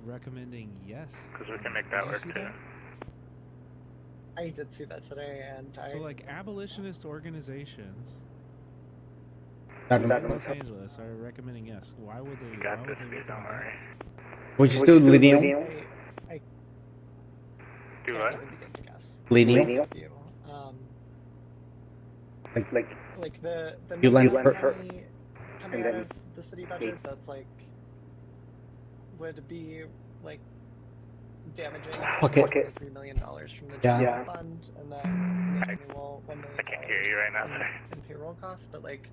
recommending yes. Because we can make that work too. I did see that today, and so like abolitionist organizations That in Los Angeles are recommending yes. Why would they? Got Why this, would they dude. Don't recommend worry. yes? would you still Lineal? I Do can't what? even begin to guess. Lineal? You. Like Like the You lend money for- coming out of the city budget that's like would be like damaging Pocket. $3 million from the Yeah. general fund, and then the annual $1 million I can't hear you right now, sorry. in payroll costs, but like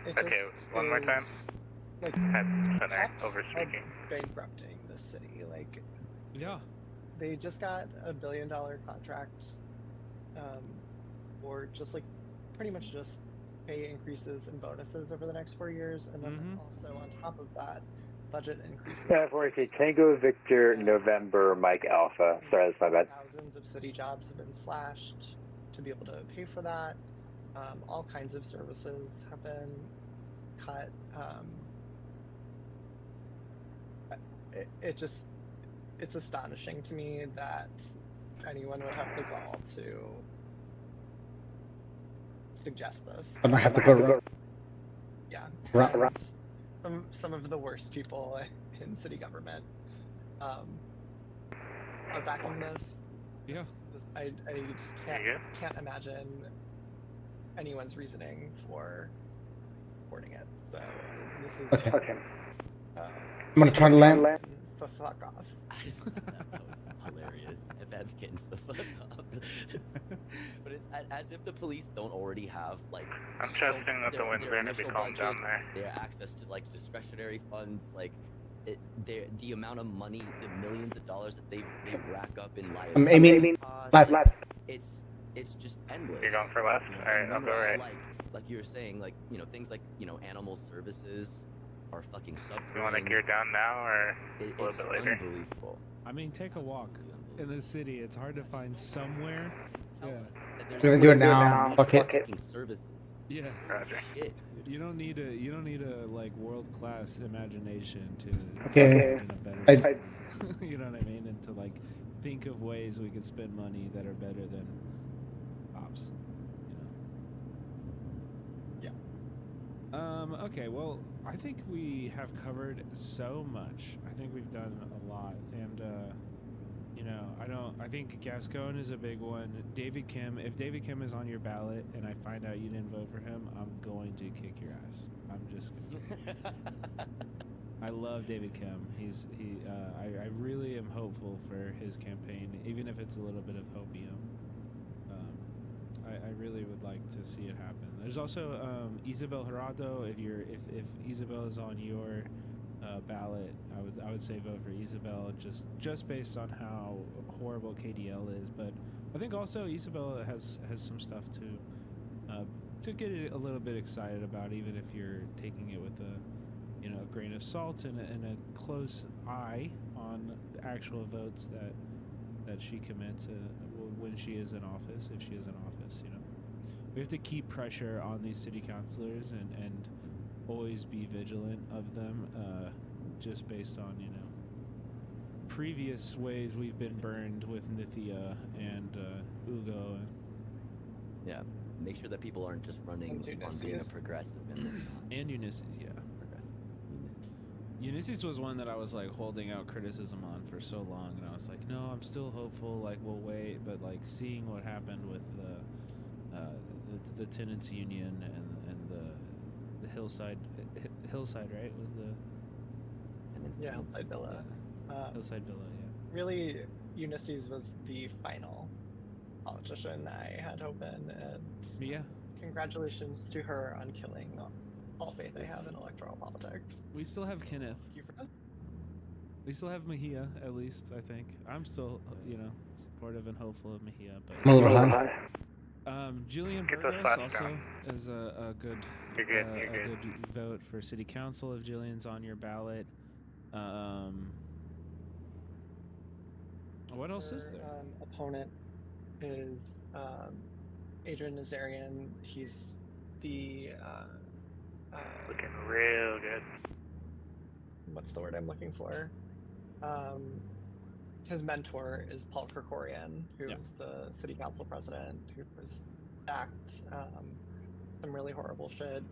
it Okay, just one more time. is, like Center cops over are speaking. bankrupting this city. Like Yeah. they just got a $1 billion contract for just like pretty much just pay increases and bonuses over the next 4 years, and then also on top of that, budget increases. Yeah, for Tango Victor November Mike Alpha. Sorry, that's my bad. Thousands of city jobs have been slashed to be able to pay for that. All kinds of services have been cut. It's astonishing to me that anyone would have the gall to suggest this. I might have to go Yeah. around. Some of the worst people in city government are backing this. Yeah. I just can't imagine anyone's reasoning for supporting it. So this is Okay. I'm gonna try to land. Fuck off. That was hilarious. Evans getting the fuck off. But it's as if the police don't already have like. I'm trusting that the wind's their going to be initial calm down budgets, there. their access to like discretionary funds, like the amount of money, the millions of dollars that they rack up in liability. Aiming left. It's just endless. You're going for left? Alright, I'll go right. Like you were saying, like, you know, things like, you know, animal services are fucking suffering. You want to gear down now or a little It's bit later? unbelievable. I mean, take a walk in the city. It's hard to find somewhere. Tell Yeah. us that there's We're gonna do it now. Fuck it. fucking services. Yeah. Roger. Shit. You don't need a like world-class imagination to Okay. imagine a better I- city. You know what I mean? And to like think of ways we could spend money that are better than ops. You know. Yeah. Okay. Well, I think we have covered so much. I think we've done a lot, and you know, I think Gascon is a big one. David Kim. If David Kim is on your ballot, and I find out you didn't vote for him, I'm going to kick your ass. I'm just gonna. I love David Kim. I really am hopeful for his campaign, even if it's a little bit of hopium. I really would like to see it happen. There's also Isabel Gerardo. If Isabel is on your ballot, I would say vote for Isabel just based on how horrible KDL is. But I think also Isabel has some stuff to get it a little bit excited about, even if you're taking it with a grain of salt and a close eye on the actual votes that she commits when she is in office, if she is in office. You know, we have to keep pressure on these city councilors and always be vigilant of them, just based on previous ways we've been burned with Nithya and Ugo. Yeah. Make sure that people aren't just running on being a progressive and Ulysses, yeah. Ulysses was one that I was like holding out criticism on for so long, and I was like, no, I'm still hopeful. Like we'll wait, but like seeing what happened with the tenants union and the hillside, right? Was the tenants Yeah, Hillside Villa. Hillside Villa, yeah. Really, Ulysses was the final politician I had hope in, and Yeah. congratulations to her on killing all faith I have in electoral politics. We still have Kenneth. Thank you for this. We still have Mejia, at least, I think. I'm still, supportive and hopeful of Mejia. But I'm a little high. Julian Get those Burgos flaps also down. is a good You're good, you're a good. good vote for city council if Julian's on your ballot. What else is Her, there? Opponent is Adrian Nazarian. He's the Looking real good. what's the word I'm looking for? his mentor is Paul Krikorian, who Yeah. is the city council president, who has backed some really horrible shit.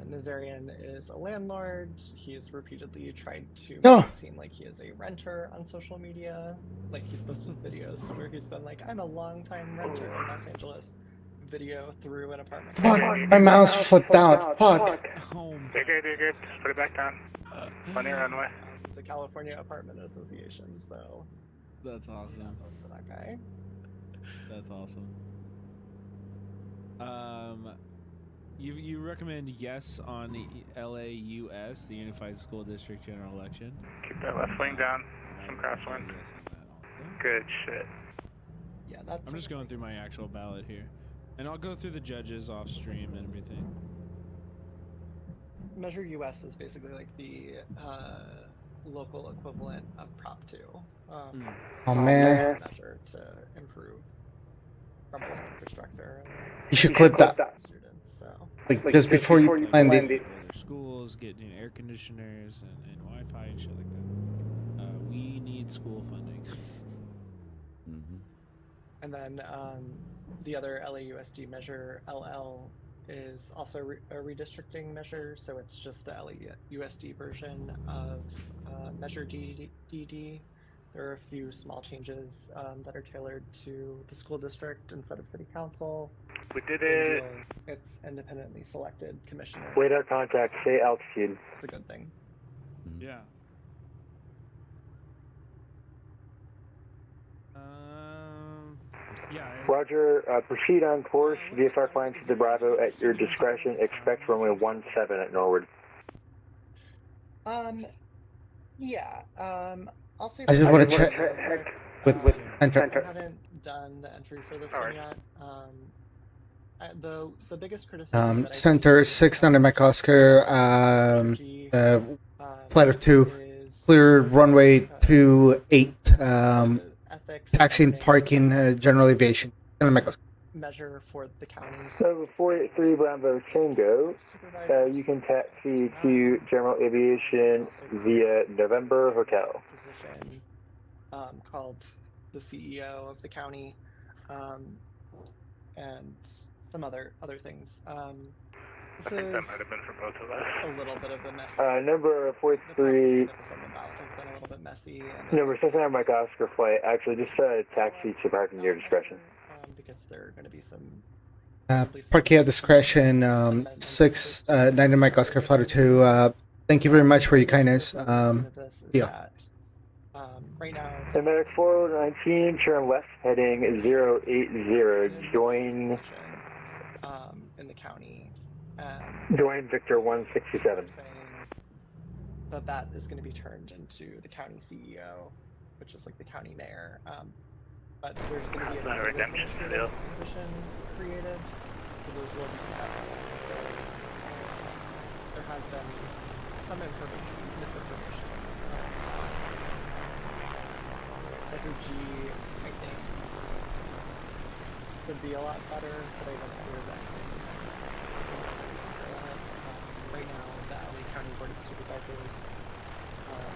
Nazarian is a landlord. He's repeatedly tried to make it seem like he is a renter on social media. Like he's posted videos where he's been like, "I'm a longtime renter in Los Angeles." Video through an apartment. Fuck, my mouse flipped out. Fuck. Oh, You're good. Just put it back down. Plenty of runway. The California Apartment Association. So that's awesome. vote for that guy. That's awesome. You recommend yes on the LAUS, the Unified School District General Election? Keep that left wing down. Some crosswind. Yes on that also. Good shit. Yeah, that's. I'm just going through my actual ballot here, and I'll go through the judges off stream and everything. Measure US is basically like the local equivalent of Prop 2. Oh, man. Measure to improve crumbling infrastructure. You should clip that. Students, so. Like, just before you land it. Their schools get new air conditioners and Wi-Fi and shit like that. We need school funding. And then the other LAUSD measure, LL, is also a redistricting measure, so it's just the LAUSD version of Measure DD. There are a few small changes that are tailored to the school district instead of city council. We did it. It's independently selected commissioners. Radar contact, stay altitude. It's a good thing. Yeah. Yeah. Roger, proceed on course. VFR flying to the Bravo at your discretion. Expect runway 17 at Norwood. Yeah. I'll say. I just want to check with enter. I haven't done the entry for this one yet. The biggest criticism. Center 690 Mike Oscar. Flight of 2. Clear runway 28. Taxi and parking, general aviation. Measure for the county. So 483 Bravo Tango, you can taxi to general aviation via November Hotel. Position called the CEO of the county, and some other things. I think that might have been for both of us. A little bit of a mess. Number 43. The process to get this on the ballot has been a little bit messy. And Number 69 Mike Oscar flight. Actually, just taxi to parking at your discretion. Because there are going to be some. Parking at discretion. 690 Mike Oscar Flight 2. Thank you very much for your kindness. Yeah. Right now. Americ 419, turn left, heading 080. Join. In the county. Join Victor 167. That is going to be turned into the county CEO, which is like the county mayor. But there's going to be a redemption deal position created, so those will be separate. There has been some misinformation. FG, I think, could be a lot better, but I don't hear that. Right now, the LA County Board of Supervisors,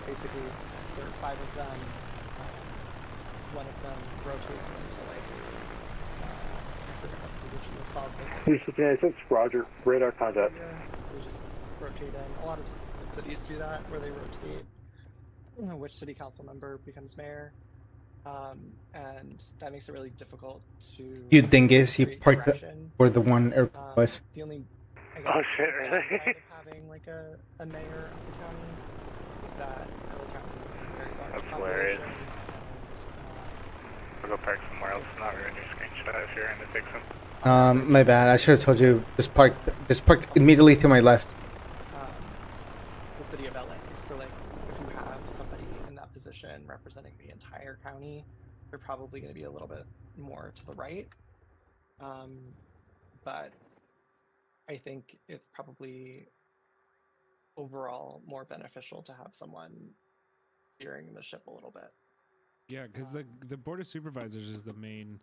basically, there are 5 of them. One of them rotates into like I forget what the position is called. 366, Roger. Radar contact. They just rotate in. A lot of the cities do that, where they rotate which city council member becomes mayor, and that makes it really difficult to. You dingus, you parked where the one airport was. The only, I guess, downside of having like a mayor of the county is that LA County is a very large That's hilarious. population. I'll go park somewhere else, not ruin your screenshot if you're into fixing. My bad. I should have told you. Just park immediately to my left. The city of LA. So like, if you have somebody in that position representing the entire county, they're probably going to be a little bit more to the right. But I think it's probably overall more beneficial to have someone steering the ship a little bit. Yeah, because the Board of Supervisors is the main.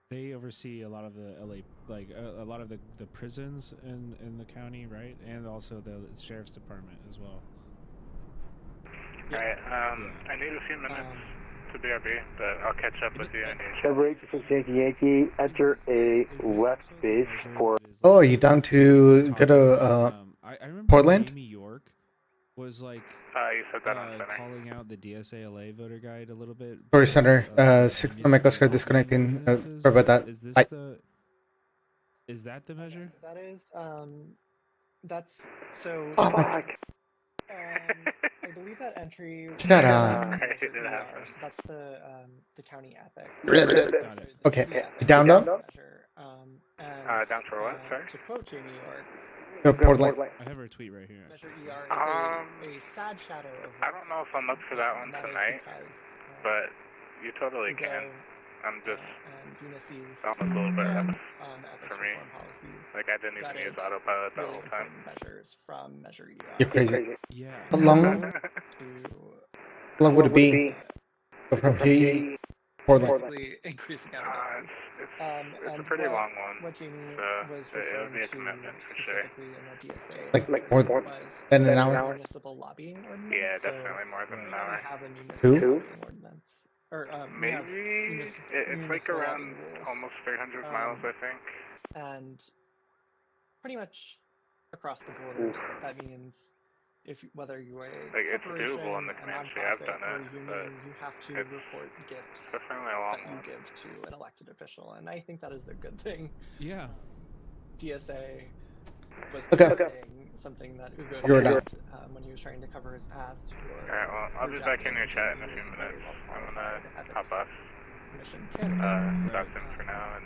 They oversee a lot of the LA, like a lot of the prisons in the county, right? And also the sheriff's department as well. Alright, I need a few minutes to BRB, but I'll catch up with you in Asia. Number 86 Yankee Yankee, enter a left base for... Oh, are you down to go to I remember Portland? Amy York was like You said that on center. calling out the DSALA voter guide a little bit. Sorry, because Center. of 6 municipal Mike Oscar lobbying disconnecting. ordinances. Sorry about that. Is this Bye. is that the measure? So that is that's so. Oh, Fuck. I believe that entry. Shut was up. Measure It ER, happens. so that's the county ethic. Got it. Okay. The ethics You down though? measure. And Down for what, sorry? to quote Jamie York, Go to Portland. I have her tweet right here. Measure ER is a sad shadow of. I don't know if I'm up for that one and that is tonight, because, but you totally Hugo, can. I'm just and Ulysses almost a little bit on rough ethics for me. reform policies. Like, I didn't even gutted use autopilot the really whole time. important measures from Measure ER. You're crazy. Yeah. How long? to How long would it be? Go from here, Portland. basically increasing accountability. It's a And pretty long one. What Jamie so was it would referring be a to commitment for sure. specifically in the DSA Like more was than an the hour? municipal lobbying ordinance. Yeah, So definitely more than we an already hour. have a municipal Who? lobbying ordinance. Or we have Maybe it's like municipal around lobbying rules. almost 300 miles, I think. And pretty much across the board, that means whether you're a Like, it's corporation, doable in the a community. I've nonprofit, done or a it, union, you have to it's report gifts definitely a long that you one. give to an elected official, and I think that is a good thing. Yeah. DSA was Okay. committing something that Ugo You're said when he was trying to cover his ass for. Alright, well, I'll be back in your chat in a few minutes. I'm gonna hop off. Commission candidate. Talk to him for now, and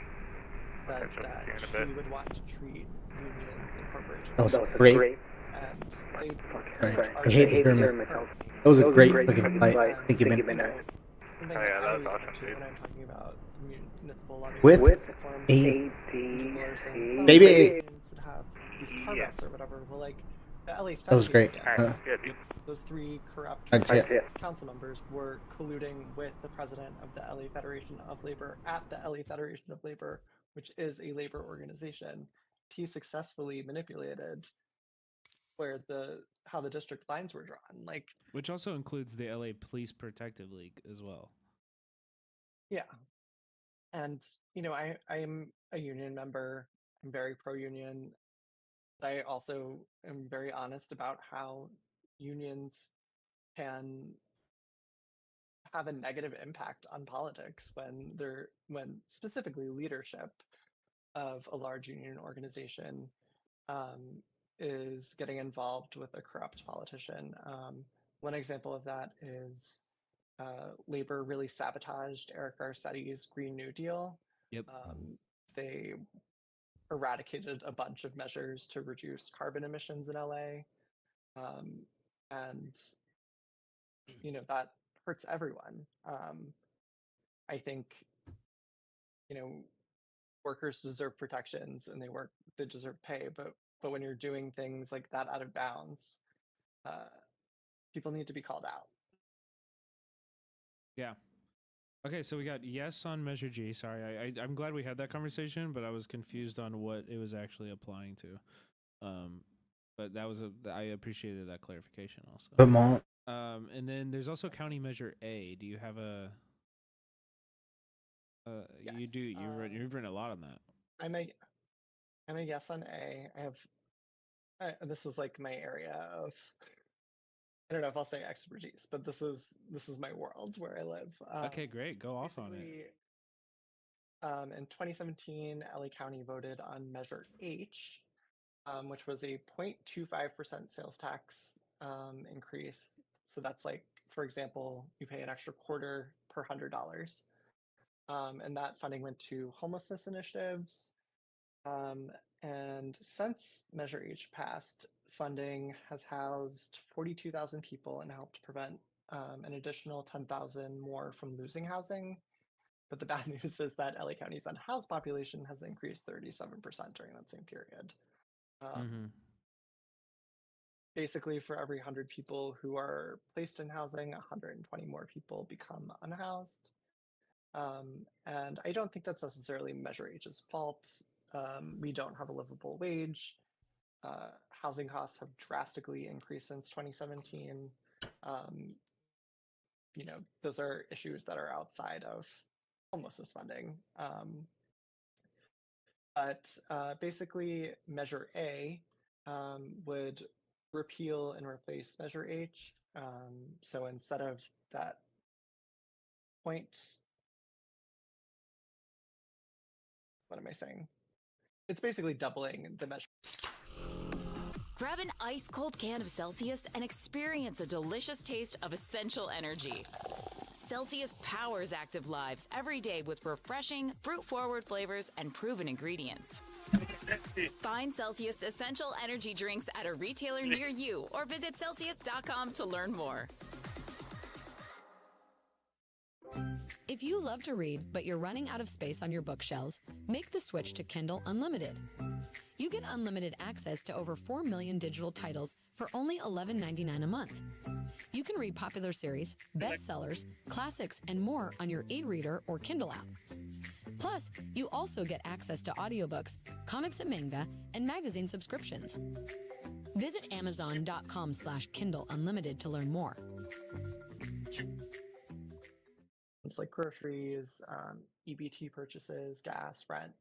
that, catch up that with you in a she bit. would want to treat unions and corporations. That was as great. And they Sorry. are I hate treated hearing myself. That was a great fucking fight. Thank you, And, man. something Oh, yeah, I that was always awesome, go to dude. when I'm talking about municipal lobbying With reform, a people are saying, baby. unions should have these carve-outs or whatever. Well, like, the LA That was great. Federation, Alright, yeah, dude. those three corrupt I'd say it. council members were colluding with the president of the LA Federation of Labor at the LA Federation of Labor, which is a labor organization. He successfully manipulated how the district lines were drawn. Like, Which also includes the LA Police Protective League as well. yeah. And I am a union member. I'm very pro-union. But I also am very honest about how unions can have a negative impact on politics when specifically leadership of a large union organization is getting involved with a corrupt politician. One example of that is Labor really sabotaged Eric Garcetti's Green New Deal. Yep. They eradicated a bunch of measures to reduce carbon emissions in LA. And that hurts everyone. I think workers deserve protections and they deserve pay, but when you're doing things like that out of bounds, people need to be called out. Yeah. Okay, so we got yes on Measure G. Sorry, I'm glad we had that conversation, but I was confused on what it was actually applying to. But I appreciated that clarification also. Vermont. And then there's also County Measure A. Do you have a? Yes, you do. You've written a lot on that. I'm a yes on A. I have. This is like my area of. I don't know if I'll say expertise, but this is my world where I live. Okay, great. Go off on it. In 2017, LA County voted on Measure H, which was a 0.25% sales tax increase. So that's like, for example, you pay an extra quarter per $100. And that funding went to homelessness initiatives. And since Measure H passed, funding has housed 42,000 people and helped prevent an additional 10,000 more from losing housing. But the bad news is that LA County's unhoused population has increased 37% during that same period. Basically, for every 100 people who are placed in housing, 120 more people become unhoused. And I don't think that's necessarily Measure H's fault. We don't have a livable wage. Housing costs have drastically increased since 2017. those are issues that are outside of homelessness funding. But basically, Measure A would repeal and replace Measure H. So instead of that point, what am I saying? It's basically doubling the measure. Grab an ice-cold can of Celsius and experience a delicious taste of essential energy. Celsius powers active lives every day with refreshing, fruit-forward flavors and proven ingredients. Find Celsius Essential Energy Drinks at a retailer near you or visit Celsius.com to learn more. If you love to read, but you're running out of space on your bookshelves, make the switch to Kindle Unlimited. You get unlimited access to over 4 million digital titles for only $11.99 a month. You can read popular series, bestsellers, classics, and more on your e-reader or Kindle app. Plus, you also get access to audiobooks, comics and manga, and magazine subscriptions. Visit Amazon.com/Kindle Unlimited to learn more. It's like groceries, EBT purchases, gas, rent.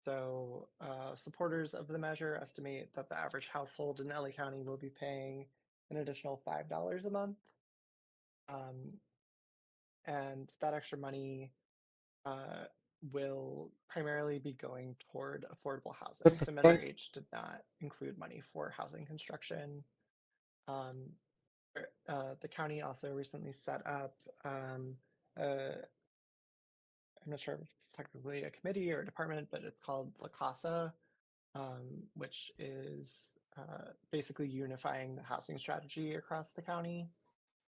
So supporters of the measure estimate that the average household in LA County will be paying an additional $5 a month. And that extra money will primarily be going toward affordable housing. What the So Measure fuck? H did not include money for housing construction. The county also recently set up I'm not sure if it's technically a committee or a department, but it's called La Casa, which is basically unifying the housing strategy across the county,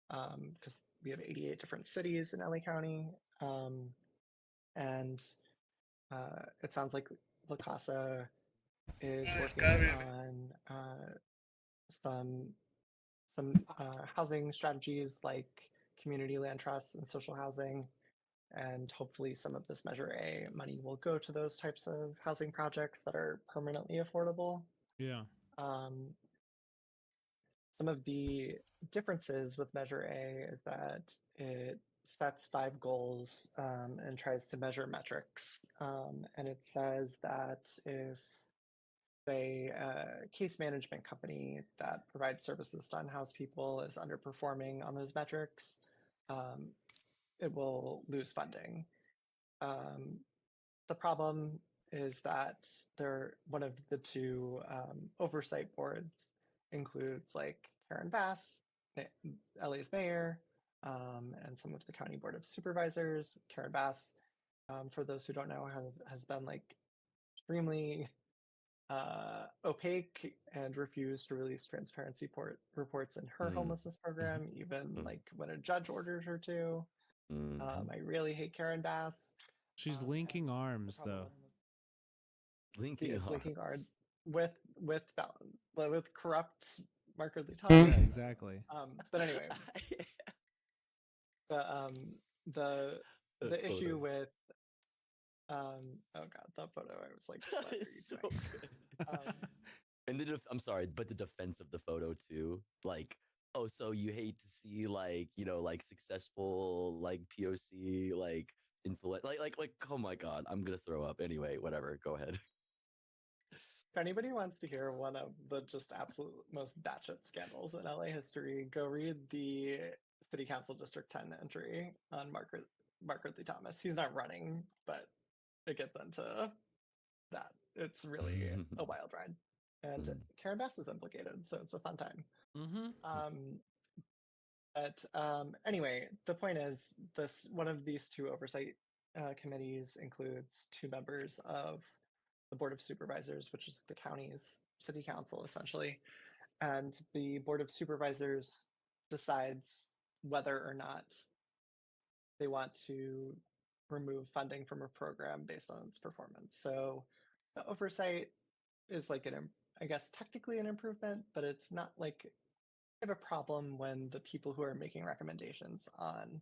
because we have 88 different cities in LA County. And it sounds like La Casa is working on some housing strategies like community land trusts and social housing. And hopefully some of this Measure A money will go to those types of housing projects that are permanently affordable. Yeah. Some of the differences with Measure A is that it sets 5 goals and tries to measure metrics. And it says that if, say, a case management company that provides services to unhoused people is underperforming on those metrics, it will lose funding. The problem is that one of the 2 oversight boards includes like Karen Bass, LA's mayor, and some of the county board of supervisors. Karen Bass, for those who don't know, has been like extremely opaque and refused to release transparency reports in her homelessness program, even like when a judge ordered her to. I really hate Karen Bass. She's linking arms, though. Linking arms with corrupt Mark Ridley Yeah, Thomas. exactly. But anyway, the issue with oh god, that photo, I was like, what are you so doing? And I'm sorry, but the defense of the photo too, like, oh, so you hate to see like, like successful like POC like influence, like oh my god, I'm gonna throw up. Anyway, whatever, go ahead. If anybody wants to hear one of the just absolute most batshit scandals in LA history, go read the City Council District 10 entry on Mark Ridley Thomas. He's not running, but it gets into that. It's really a wild ride. And Karen Bass is implicated, so it's a fun time. But anyway, the point is, one of these 2 oversight committees includes 2 members of the Board of Supervisors, which is the county's city council, essentially. And the Board of Supervisors decides whether or not they want to remove funding from a program based on its performance. So the oversight is like I guess technically an improvement, but it's not like I have a problem when the people who are making recommendations on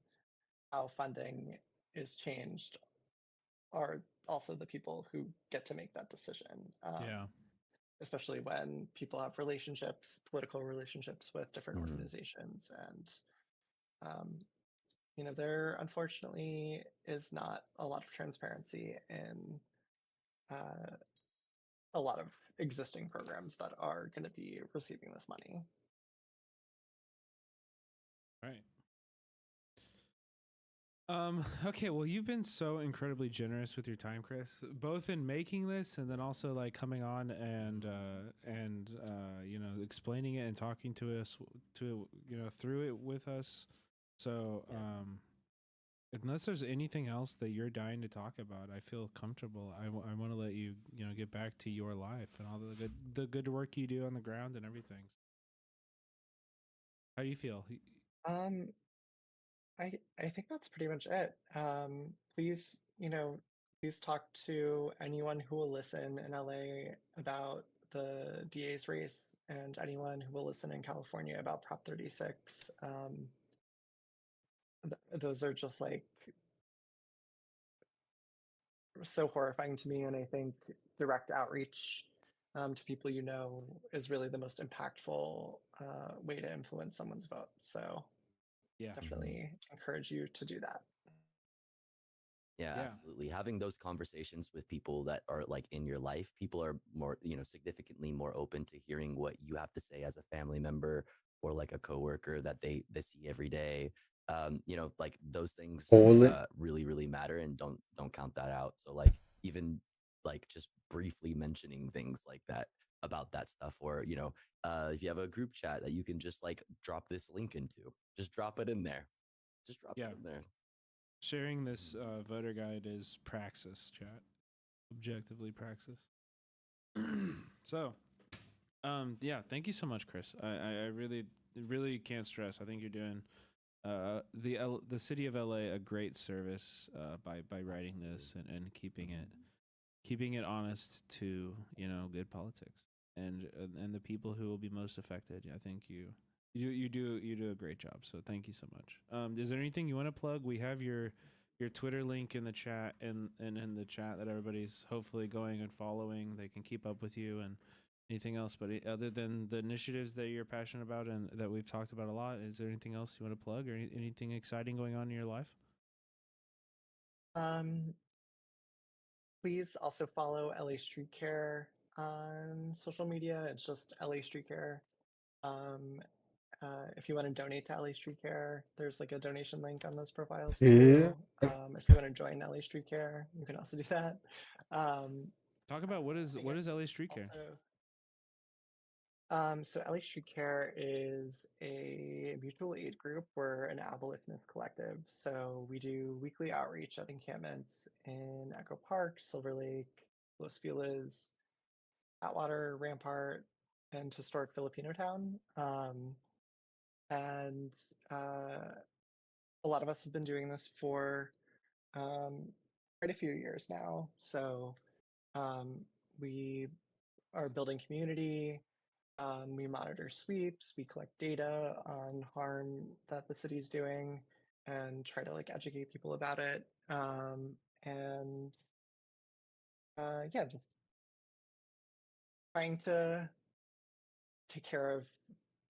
how funding is changed are also the people who get to make that decision. Yeah. Especially when people have political relationships with different organizations, and there unfortunately is not a lot of transparency in uh, a lot of existing programs that are going to be receiving this money. Right. Okay, well, you've been so incredibly generous with your time, Chris, both in making this and then also like coming on and explaining it and talking to us through it with us. So, unless there's anything else that you're dying to talk about, I feel comfortable. I want to let you, get back to your life and all the good work you do on the ground and everything. How do you feel? Um, I think that's pretty much it. Please, please talk to anyone who will listen in LA about the DA's race and anyone who will listen in California about Prop 36. Those are just like so horrifying to me, and I think direct outreach to people is really the most impactful way to influence someone's vote. So Yeah. definitely encourage you to do that. Yeah, Yeah. absolutely. Having those conversations with people that are like in your life, people are more, significantly more open to hearing what you have to say as a family member or like a coworker that they see every day. Like those things Holy. really, really matter, and don't count that out. So like even like just briefly mentioning things like that about that stuff, or if you have a group chat that you can just like drop this link into, just drop it in there. Just drop Yeah. it in there. Sharing this voter guide is praxis, chat. Objectively praxis. So, yeah, thank you so much, Chris. I really can't stress. I think you're doing the city of LA a great service by writing this and keeping it honest to good politics and the people who will be most affected. I think you do a great job. So thank you so much. Is there anything you want to plug? We have your Twitter link in the chat and in the chat that everybody's hopefully going and following. They can keep up with you and anything else. But other than the initiatives that you're passionate about and that we've talked about a lot, is there anything else you want to plug or anything exciting going on in your life? Um, Please also follow LA Street Care on social media. It's just LA Street Care. Um, if you want to donate to LA Street Care, there's like a donation link on those profiles Yeah. too. If you want to join LA Street Care, you can also do that. Talk about what is LA Street Care? Also, so LA Street Care is a mutual aid group. We're an abolitionist collective. So we do weekly outreach at encampments in Echo Park, Silver Lake, Los Feliz, Atwater, Rampart, and historic Filipino town. And a lot of us have been doing this for quite a few years now. So um, we are building community. We monitor sweeps, we collect data on harm that the city is doing and try to like educate people about it. And yeah, just trying to take care of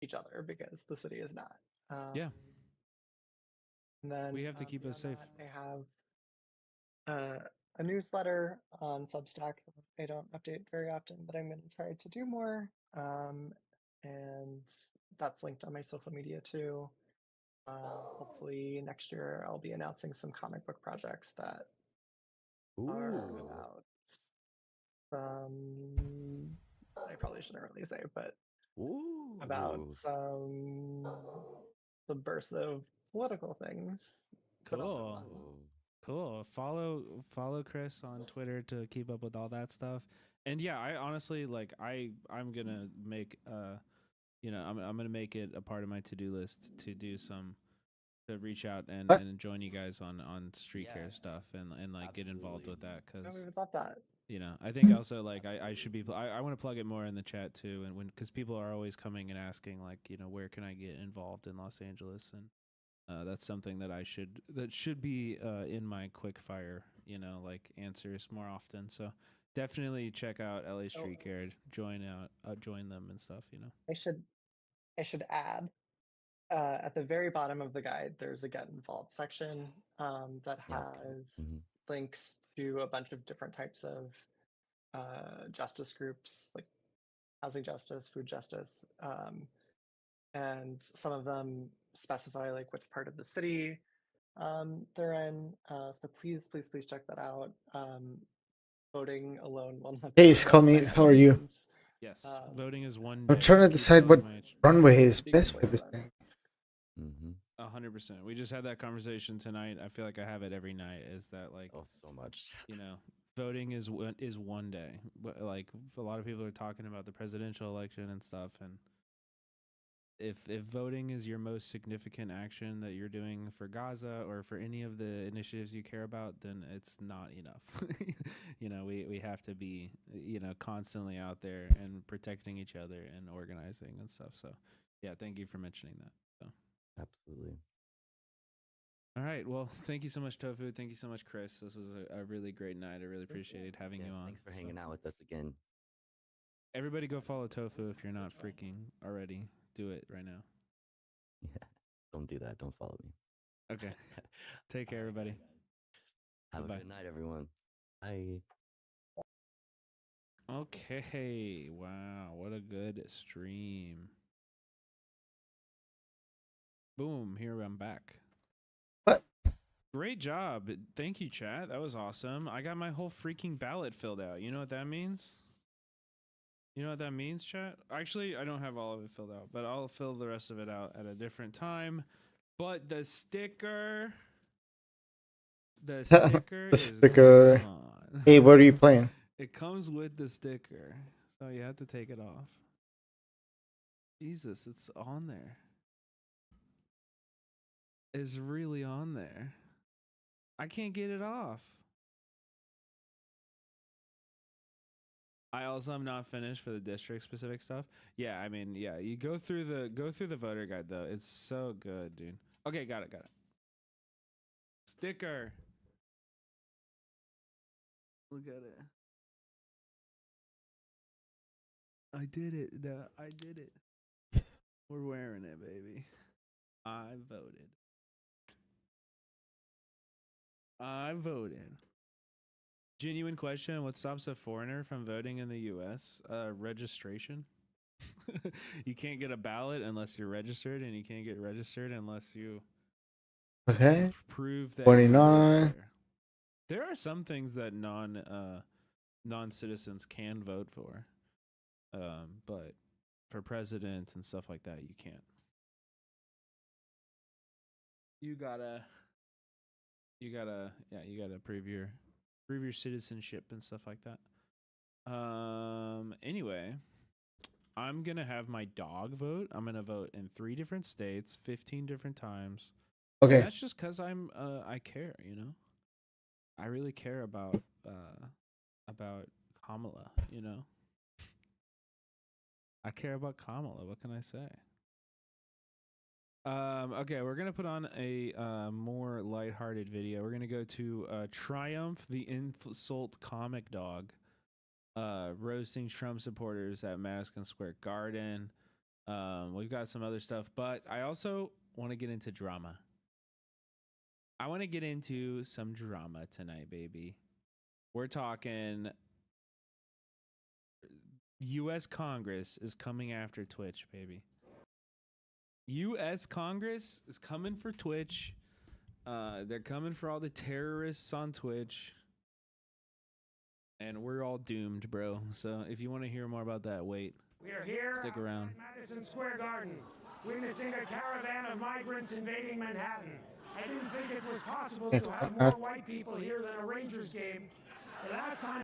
each other because the city is not. Yeah, And then we have to keep us beyond safe. that, I have a newsletter on Substack that I don't update very often, but I'm going to try to do more. And that's linked on my social media too. Hopefully next year I'll be announcing some comic book projects that are Ooh. about some, I probably shouldn't really say, but about Ooh. some subversive political things, but also Cool. fun. Cool. Follow Chris on Twitter to keep up with all that stuff. And yeah, I honestly like I'm gonna make I'm gonna make it a part of my to-do list to do some to reach out and What? and join you guys on street Yeah, care stuff and like get involved absolutely. with that Oh, we because would love that. I think also like I should be I want to plug it more in the chat too and when because people are always coming and asking like where can I get involved in Los Angeles and that's something that should be in my quick fire, like answers more often. So definitely check out LA Oh, Street Care, join them and stuff. I should add at the very bottom of the guide, there's a get involved section that Yes. has links to a bunch of different types of justice groups, like housing justice, food justice, and some of them specify like which part of the city they're in. So please check that out. Voting alone will not Hey, save us by Skullmeat, how any are you? means. Yes, Um, voting is one I'm day. trying to Keep decide what telling runway is You can best for place this that. thing. 100%. We just had that conversation tonight. I feel like I have it every night. Is that like, Oh, so much. you know, voting is one day. But like a lot of people are talking about the presidential election and stuff, and if voting is your most significant action that you're doing for Gaza or for any of the initiatives you care about, then it's not enough. You know, we have to be, you know, constantly out there and protecting each other and organizing and stuff. So, yeah, thank you for mentioning that. So. Absolutely. All right. Well, thank you so much, Tofu. Thank you so much, Chris. This was a really great night. I really appreciated having you on. Thanks for hanging out with us again. Everybody go follow Tofu if you're not freaking already. Do it right now. Yeah. Don't do that. Don't follow me. Okay. Take care, everybody. Have Goodbye. a good night, everyone. Bye. Okay. Wow. What a good stream. Boom. Here I'm back. What? Great job. Thank you, chat. That was awesome. I got my whole freaking ballot filled out. You know what that means? You know what that means, chat? Actually, I don't have all of it filled out, but I'll fill the rest of it out at a different time. But the sticker... The sticker The is sticker. gone. Hey, what are you playing? It comes with the sticker, so you have to take it off. Jesus, it's on there. It's really on there. I can't get it off. I also am not finished for the district specific stuff. Yeah, I mean, yeah, you go through the voter guide though. It's so good, dude. Okay, got it. Sticker. Look at it. I did it. I did it. We're wearing it, baby. I voted. I voted. Genuine question: what stops a foreigner from voting in the U.S.? Registration. You can't get a ballot unless you're registered, and you can't get registered unless you prove that 29. There are some things that non-citizens can vote for, but for president and stuff like that, you can't. You gotta prove your citizenship and stuff like that. Anyway, I'm gonna have my dog vote. I'm gonna vote in 3 different states, 15 different times. Okay. And that's just because I care, you know. I really care about Kamala, you know. I care about Kamala. What can I say? Okay, we're gonna put on a more lighthearted video. We're gonna go to Triumph the Insult Comic Dog, roasting Trump supporters at Madison Square Garden. We've got some other stuff, but I also want to get into drama. I want to get into some drama tonight, baby. We're talking U.S. Congress is coming after Twitch, baby. U.S. Congress is coming for Twitch. They're coming for all the terrorists on Twitch. And we're all doomed, bro. So if you want to hear more about that, wait. We are here Stick around. at Madison Square Garden, witnessing a caravan of migrants invading Manhattan. I didn't think it was possible to have more white people here than a Rangers game. The last time